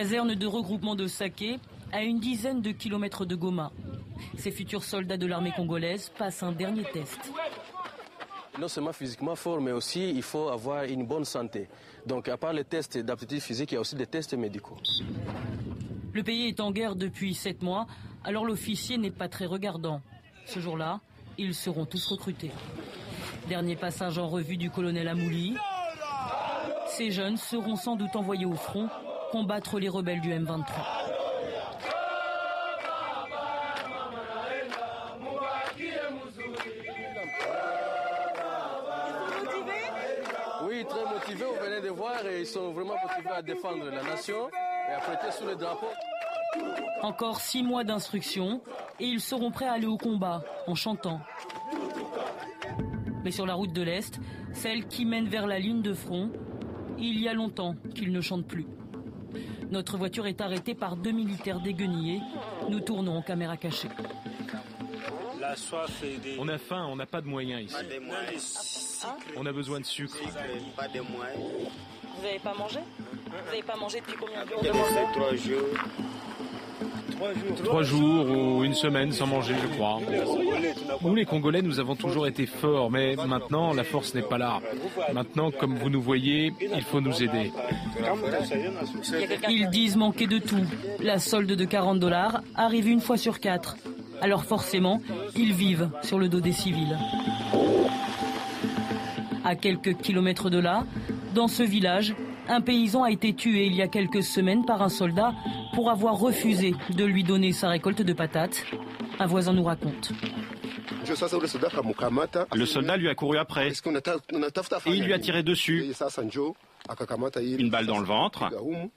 Caserne de regroupement de Saké, à une dizaine de kilomètres de Goma. Ces futurs soldats de l'armée congolaise passent un dernier test. Non seulement physiquement fort, mais aussi il faut avoir une bonne santé. Donc à part les tests d'aptitude physique, il y a aussi des tests médicaux. Le pays est en guerre depuis 7 mois, alors l'officier n'est pas très regardant. Ce jour-là, ils seront tous recrutés. Dernier passage en revue du colonel Amouli. Ces jeunes seront sans doute envoyés au front, combattre les rebelles du M23. Oui, très motivés, vous venez de voir, et ils sont vraiment motivés à défendre la nation et à prêter sous le drapeau. Encore 6 mois d'instruction et ils seront prêts à aller au combat en chantant. Mais sur la route de l'Est, celle qui mène vers la ligne de front, il y a longtemps qu'ils ne chantent plus. Notre voiture est arrêtée par 2 militaires déguenillés. Nous tournons en caméra cachée. On a faim, on n'a pas de moyens ici. On a besoin de sucre. Vous n'avez pas mangé? Vous n'avez pas mangé depuis combien de jours? 3 jours ou une semaine sans manger, je crois. Nous, les Congolais, nous avons toujours été forts, mais maintenant, la force n'est pas là. Maintenant, comme vous nous voyez, il faut nous aider. Ils disent manquer de tout. La solde de $40 arrive une fois sur 4. Alors forcément, ils vivent sur le dos des civils. À quelques kilomètres de là, dans ce village, un paysan a été tué il y a quelques semaines par un soldat pour avoir refusé de lui donner sa récolte de patates. Un voisin nous raconte. Le soldat lui a couru après et il lui a tiré dessus. Une balle dans le ventre,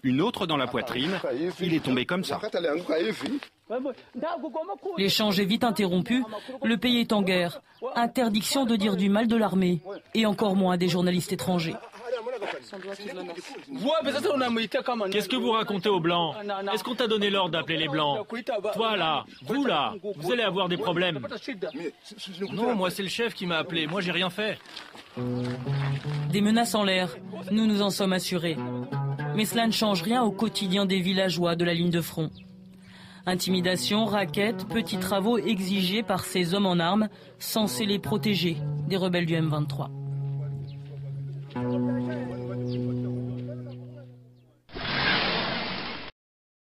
une autre dans la poitrine. Il est tombé comme ça. L'échange est vite interrompu. Le pays est en guerre. Interdiction de dire du mal de l'armée et encore moins des journalistes étrangers. Qu'est-ce que vous racontez aux Blancs? Est-ce qu'on t'a donné l'ordre d'appeler les Blancs? Toi là, vous allez avoir des problèmes. Non, moi c'est le chef qui m'a appelé, moi j'ai rien fait. Des menaces en l'air, nous nous en sommes assurés. Mais cela ne change rien au quotidien des villageois de la ligne de front. Intimidation, raquettes, petits travaux exigés par ces hommes en armes censés les protéger des rebelles du M23.